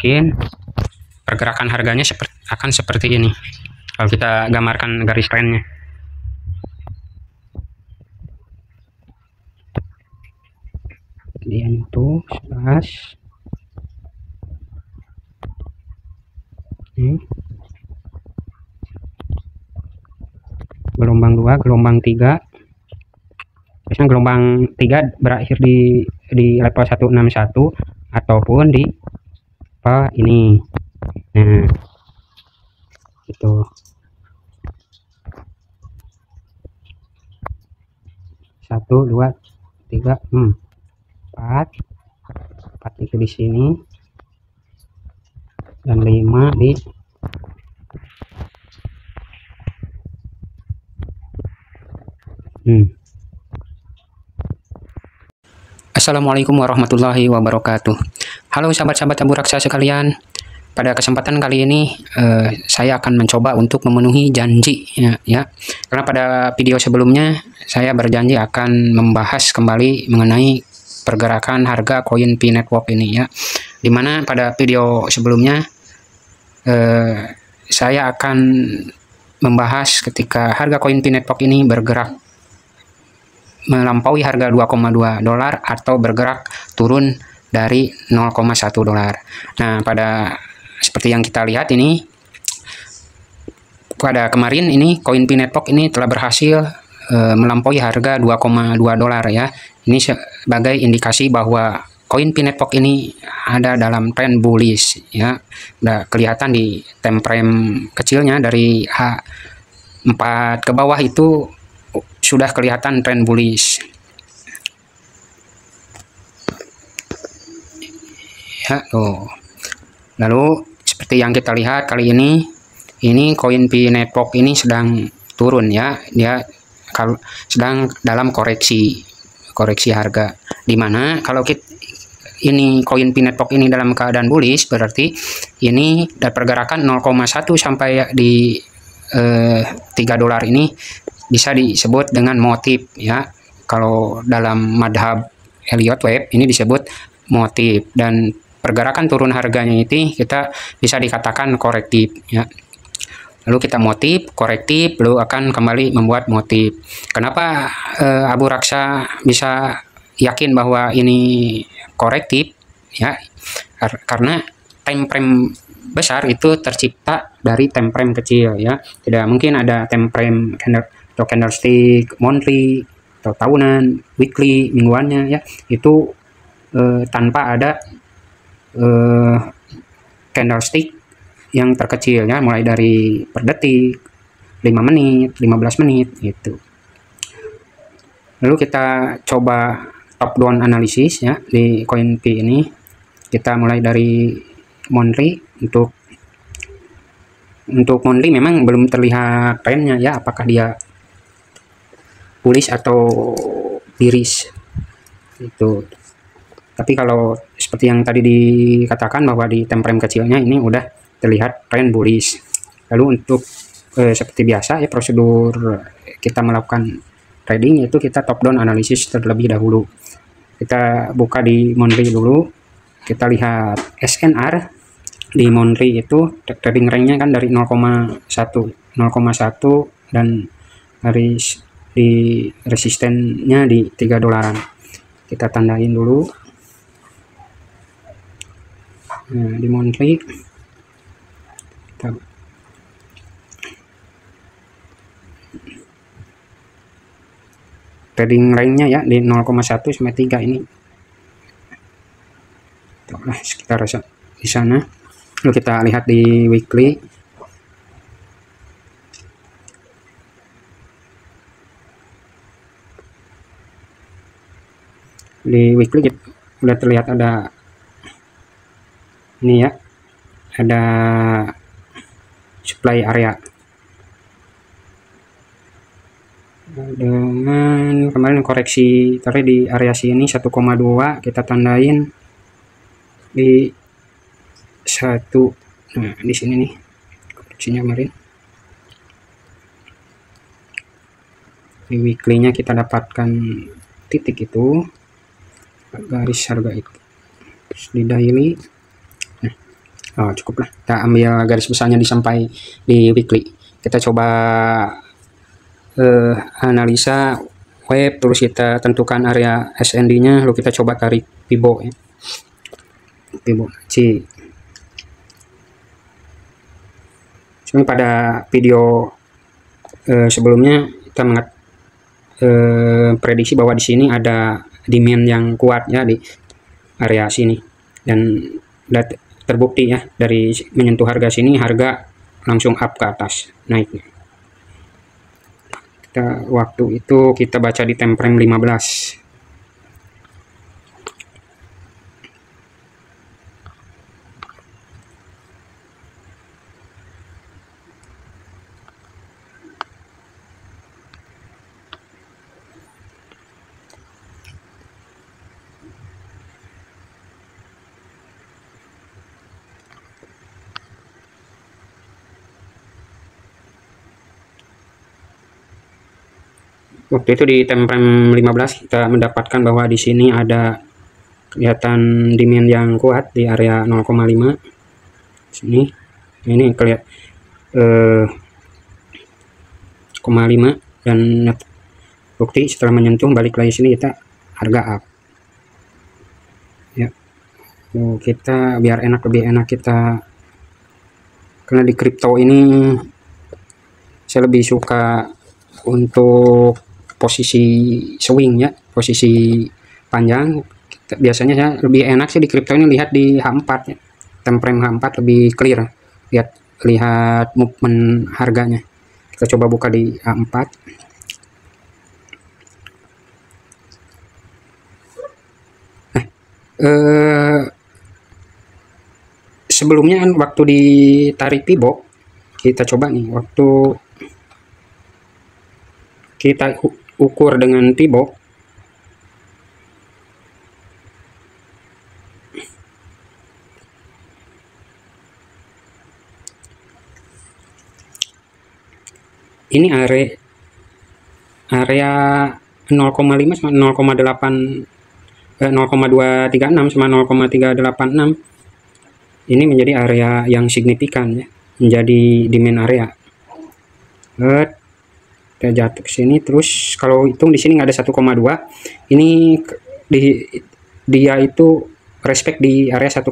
mungkin pergerakan harganya akan seperti ini kalau kita gambarkan garis trennya. Kemudian itu 11 gelombang 2, gelombang 3. Biasanya gelombang 3 berakhir di level 161 ataupun di apa ini. Nah, itu. Satu, dua, tiga, empat itu di sini, dan 5 di Assalamualaikum warahmatullahi wabarakatuh. Halo sahabat-sahabat Abu Raksa sekalian. Pada kesempatan kali ini saya akan mencoba untuk memenuhi janji ya. Karena pada video sebelumnya saya berjanji akan membahas kembali mengenai pergerakan harga koin Pi Network ini ya. Dimana pada video sebelumnya saya akan membahas ketika harga koin Pi Network ini bergerak melampaui harga 2,2 dolar atau bergerak turun dari 0,1 dolar. Nah, seperti yang kita lihat ini, pada kemarin ini koin Pi Network ini telah berhasil melampaui harga 2,2 dolar ya. Ini sebagai indikasi bahwa koin Pi Network ini ada dalam tren bullish ya. Udah kelihatan di time frame kecilnya dari H4 ke bawah itu sudah kelihatan tren bullish ya. Lalu seperti yang kita lihat kali ini koin Pi Network ini sedang turun ya, dia sedang dalam koreksi harga, dimana kalau ini koin Pi Network ini dalam keadaan bullish, berarti ini dari pergerakan 0,1 sampai di 3 dolar ini bisa disebut dengan motif ya. Kalau dalam madhab Elliott Wave ini disebut motif, dan pergerakan turun harganya itu kita bisa dikatakan korektif ya. Lalu kita motif, korektif, lalu akan kembali membuat motif. Kenapa Abu Raksa bisa yakin bahwa ini korektif ya? Karena time frame besar itu tercipta dari time frame kecil ya. Tidak mungkin ada time frame candlestick monthly atau tahunan, weekly, mingguannya ya, itu tanpa ada candlestick yang terkecil ya, mulai dari per detik, 5 menit, 15 menit gitu. Lalu kita coba top down analisis ya di koin Pi ini. Kita mulai dari monthly. Untuk monthly memang belum terlihat trennya ya, apakah dia bullish atau bearish itu. Tapi kalau seperti yang tadi dikatakan bahwa di time frame kecilnya ini udah terlihat tren bullish. Lalu untuk seperti biasa ya, prosedur kita melakukan trading yaitu kita top down analisis terlebih dahulu. Kita buka di monthly dulu, kita lihat SNR di monthly itu trading range-nya kan dari 0,1 dan dari di resistennya di 3 dolaran. Kita tandain dulu. Nah, di monthly kita trading range-nya ya di 0,1 sampai 3 ini. Nah, sekitar di sana. Lalu kita lihat di weekly. Di weekly udah terlihat ada ini ya, ada supply area dengan kemarin koreksi tadi di area sini 1,2, kita tandain di 1. Nah, di sini nih koreksinya kemarin. Di weekly-nya kita dapatkan titik itu, garis harga itu. Terus di daily, nah Oh, cukup lah. Kita ambil garis besarnya sampai di weekly. Kita coba analisa web, terus kita tentukan area SND-nya, lalu kita coba tarik Fibonacci. Fibonacci. Sebenarnya pada video sebelumnya kita prediksi bahwa di sini ada demand yang kuat ya di area sini, dan terbukti ya, dari menyentuh harga sini harga langsung up ke atas naiknya. Waktu itu kita baca di time frame 15. Waktu itu di time frame 15 kita mendapatkan bahwa di sini ada kelihatan demand yang kuat di area 0,5 sini. Ini kelihatan 0,5, dan bukti setelah menyentuh balik lagi sini kita harga up ya. Kita biar lebih enak kita, karena di kripto ini saya lebih suka untuk posisi swing ya, posisi panjang. Biasanya saya lebih enak sih di kripto ini lihat di H4 ya. Time frame H4 lebih clear, lihat movement harganya. Kita coba buka di H4. Sebelumnya kan waktu ditarik Fibo, kita coba nih, waktu kita ukur dengan Fibo, ini area 0,5 sama 0,8 0,236 sama 0,386 ini menjadi area yang signifikan ya, menjadi demand area. Kita jatuh ke sini, terus kalau hitung di sini nggak ada 1,2, ini dia itu respect di area 1,2.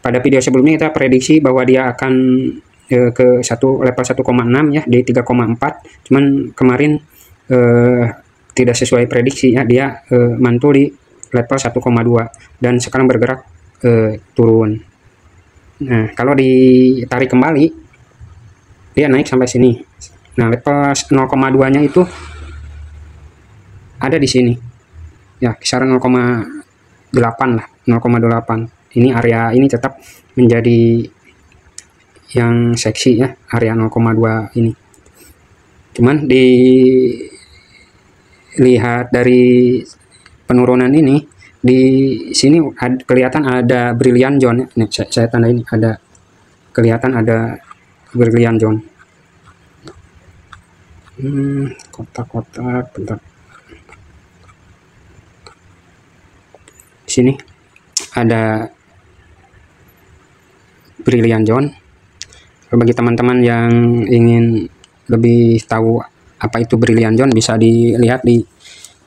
Pada video sebelumnya kita prediksi bahwa dia akan ke level 1,6 ya, di 3,4, cuman kemarin tidak sesuai prediksi ya, dia mantul di level 1,2 dan sekarang bergerak turun. Nah, kalau ditarik kembali dia naik sampai sini. Nah, level 0,2 nya itu ada di sini ya, kisaran 0,8 lah, 0,8. Ini area ini tetap menjadi yang seksi ya, area 0,2 ini. Cuman dilihat dari penurunan ini, di sini kelihatan ada brilliant zone ya. Nih, saya tanda ini, ada kelihatan ada brilliant zone. Kotak-kotak bentar. Di sini ada brilliant zone. Bagi teman-teman yang ingin lebih tahu apa itu brilliant zone, bisa dilihat di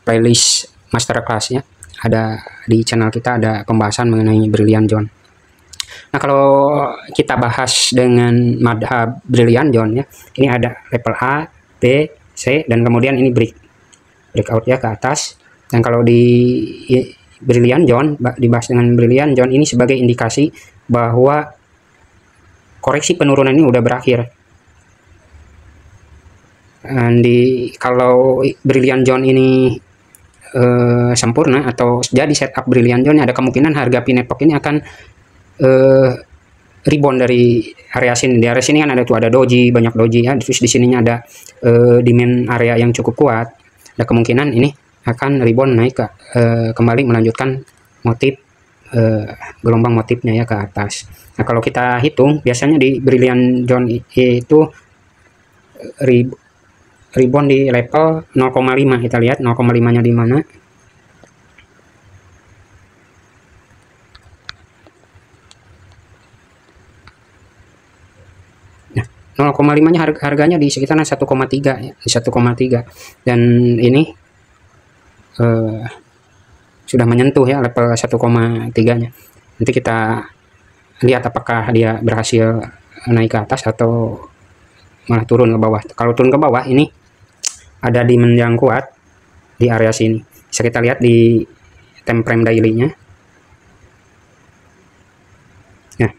playlist masterclass ya. Ada di channel kita, ada pembahasan mengenai brilliant zone. Nah, kalau kita bahas dengan madhab brilliant zone ya, ini ada level A, B, C, dan kemudian ini breakout ya ke atas. Dan kalau di brilliant zone, dibahas dengan brilliant zone ini sebagai indikasi bahwa koreksi penurunan ini udah berakhir. Dan kalau brilliant zone ini sempurna atau jadi setup brilliant zone, ada kemungkinan harga P-Network ini akan rebound dari area sini. Di area sini kan ada doji, banyak doji ya. Terus di sininya ada demand area yang cukup kuat. Ada kemungkinan ini akan rebound naik kembali melanjutkan motif gelombang motifnya ya ke atas. Nah, kalau kita hitung biasanya di brilliant zone itu rebound di level 0,5. Kita lihat 0,5 nya di mana. 0,5 nya harganya di sekitaran 1,3 ya, di 1,3, dan ini sudah menyentuh ya level 1,3 nya. Nanti kita lihat apakah dia berhasil naik ke atas atau malah turun ke bawah. Kalau turun ke bawah, ini ada demand yang kuat di area sini. Bisa kita lihat di time frame daily-nya. Nah,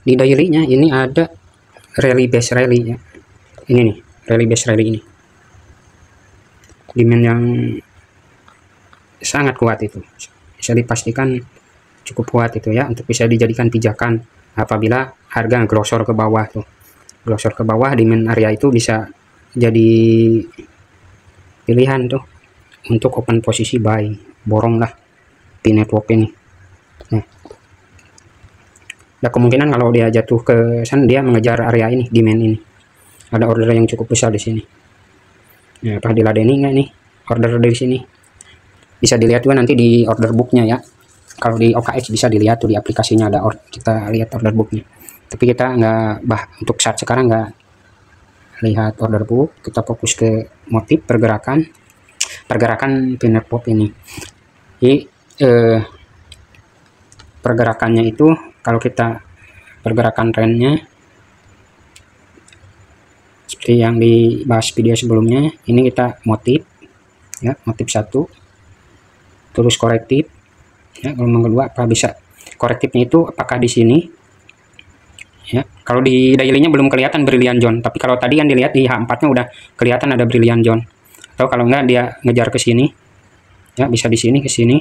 di daily-nya ini ada rally base rally ya. Ini nih, rally base rally ini. Demand yang sangat kuat itu. Bisa dipastikan cukup kuat itu ya, untuk bisa dijadikan pijakan apabila harga glosor ke bawah tuh. Glosor ke bawah, demand area itu bisa jadi pilihan tuh untuk open posisi buy, borong lah di network ini. Nah, ada kemungkinan kalau dia jatuh ke sana, dia mengejar area ini, demand ini. Ada order yang cukup besar di sini. Nah, apakah diladeni nggak nih order dari sini? Bisa dilihat juga nanti di order booknya ya. Kalau di OKX bisa dilihat tuh di aplikasinya ada kita lihat order booknya. Tapi kita nggak untuk saat sekarang nggak lihat order book, kita fokus ke motif pergerakan pin network ini. Jadi pergerakannya itu, kalau kita pergerakan trendnya seperti yang dibahas video sebelumnya, ini kita motif ya, motif 1, terus korektif ya. Gelombang kedua apa bisa korektifnya itu apakah di sini ya. Kalau di daily-nya belum kelihatan brilliant zone, tapi kalau tadi yang dilihat di H4-nya udah kelihatan ada brilliant zone. Atau kalau enggak dia ngejar ke sini ya, bisa di sini ke sini,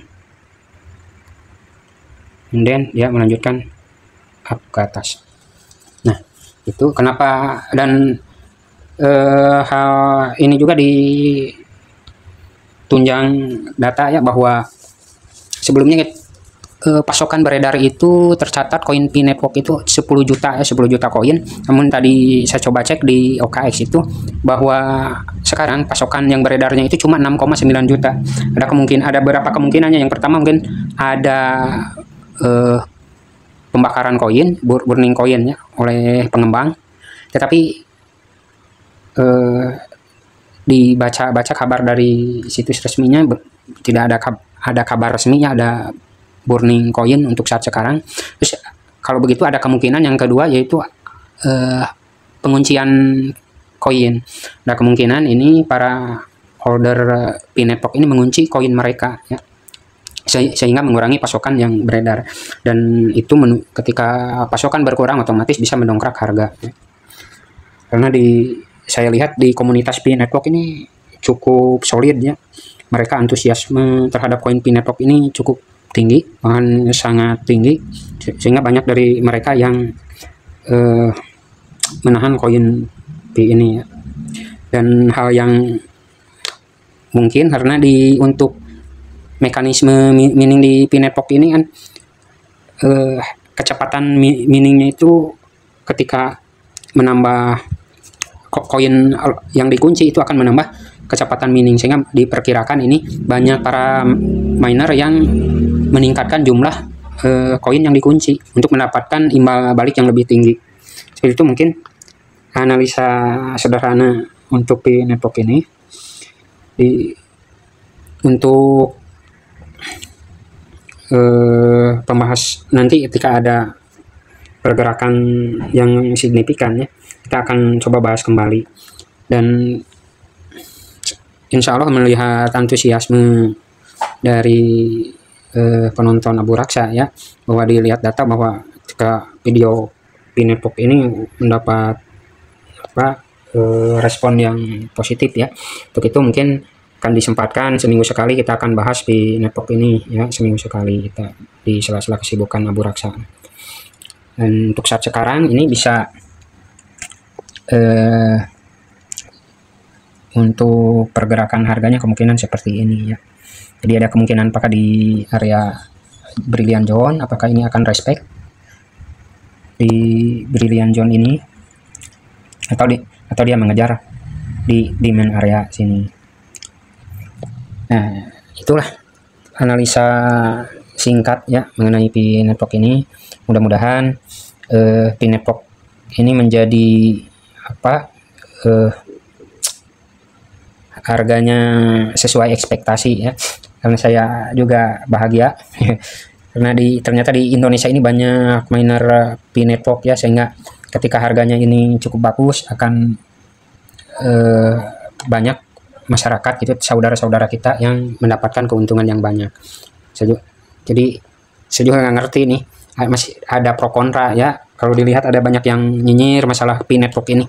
and then dia melanjutkan up ke atas. Nah, itu kenapa, dan hal ini juga ditunjang data ya, bahwa sebelumnya pasokan beredar itu tercatat koin Pi Network itu 10 juta ya, 10 juta koin. Namun tadi saya coba cek di OKX itu bahwa sekarang pasokan yang beredarnya itu cuma 6,9 juta. Ada beberapa kemungkinannya. Yang pertama mungkin ada pembakaran koin, burning koin ya oleh pengembang. Tetapi dibaca kabar dari situs resminya tidak ada kabar resminya ada burning koin untuk saat sekarang. Terus kalau begitu ada kemungkinan yang kedua, yaitu penguncian koin. Ada kemungkinan ini para holder Pi Network ini mengunci koin mereka ya, sehingga mengurangi pasokan yang beredar, dan itu ketika pasokan berkurang otomatis bisa mendongkrak harga ya. Karena saya lihat di komunitas Pi Network ini cukup solid ya, mereka antusiasme terhadap koin Pi Network ini cukup tinggi, bahkan sangat tinggi, sehingga banyak dari mereka yang menahan koin Pi ini ya. Dan hal yang mungkin karena untuk mekanisme mining di Pi Network ini kan kecepatan miningnya itu ketika menambah koin yang dikunci itu akan menambah kecepatan mining, sehingga diperkirakan ini banyak para miner yang meningkatkan jumlah koin yang dikunci untuk mendapatkan imbal balik yang lebih tinggi. Seperti itu mungkin analisa sederhana untuk Pi Network ini. Untuk pembahas nanti ketika ada pergerakan yang signifikan ya, kita akan coba bahas kembali. Dan insya Allah melihat antusiasme dari penonton Abu Raksa ya, bahwa dilihat data bahwa ketika video Pi Network ini mendapat respon yang positif ya. Untuk itu mungkin akan disempatkan seminggu sekali kita akan bahas Pi Network ini ya, seminggu sekali kita di sela-sela kesibukan Abu Raksa. Dan untuk saat sekarang ini bisa untuk pergerakan harganya kemungkinan seperti ini ya. Jadi ada kemungkinan apakah di area brilliant zone, apakah ini akan respect di brilliant zone ini, atau dia mengejar di demand area sini. Nah, itulah analisa singkat ya mengenai Pi Network ini. Mudah-mudahan Pinetpok ini menjadi apa, harganya sesuai ekspektasi ya, karena saya juga bahagia karena ternyata di Indonesia ini banyak miner Pinetpok ya, sehingga ketika harganya ini cukup bagus akan banyak masyarakat gitu, saudara-saudara kita yang mendapatkan keuntungan yang banyak. Jadi saya juga nggak ngerti nih, masih ada pro kontra ya. Kalau dilihat ada banyak yang nyinyir masalah Pinetpok ini.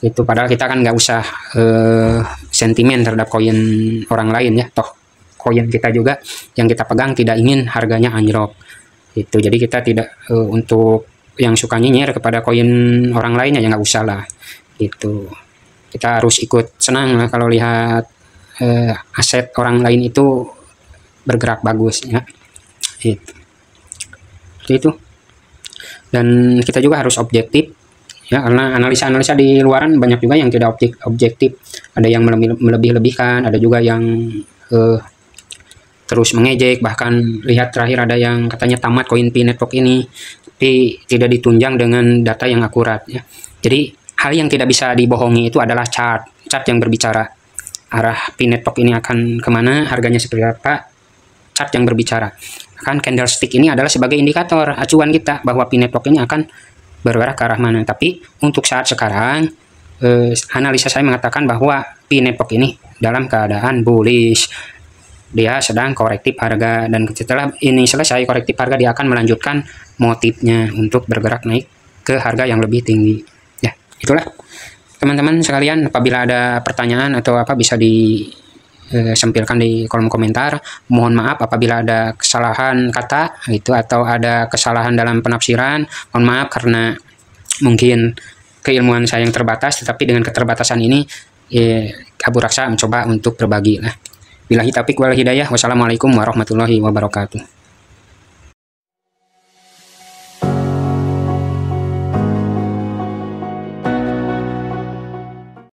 Itu padahal kita kan nggak usah sentimen terhadap koin orang lain ya. Toh koin kita juga yang kita pegang tidak ingin harganya anjlok. Itu jadi kita tidak untuk yang suka nyinyir kepada koin orang lainnya ya nggak usah lah. Itu kita harus ikut senang lah kalau lihat aset orang lain itu bergerak bagus ya. Itu. Dan kita juga harus objektif ya, karena analisa-analisa di luaran banyak juga yang tidak objektif. Ada yang melebih-lebihkan, ada juga yang terus mengejek. Bahkan lihat terakhir ada yang katanya tamat koin Pinetpok ini, tapi tidak ditunjang dengan data yang akurat ya. Jadi hal yang tidak bisa dibohongi itu adalah chart yang berbicara arah Pinetpok ini akan kemana, harganya seperti apa. Chart yang berbicara. Kan candlestick ini adalah sebagai indikator acuan kita bahwa Pinetpok ini akan bergerak ke arah mana. Tapi untuk saat sekarang analisa saya mengatakan bahwa Pinetpok ini dalam keadaan bullish. Dia sedang korektif harga, dan setelah ini selesai korektif harga dia akan melanjutkan motifnya untuk bergerak naik ke harga yang lebih tinggi. Ya, itulah teman-teman sekalian. Apabila ada pertanyaan atau apa bisa sempilkan di kolom komentar. Mohon maaf apabila ada kesalahan kata itu atau ada kesalahan dalam penafsiran. Mohon maaf karena mungkin keilmuan saya yang terbatas, tetapi dengan keterbatasan ini Abu Raksa mencoba untuk berbagi lah. Billahi taufiq wal hidayah. Wassalamualaikum warahmatullahi wabarakatuh.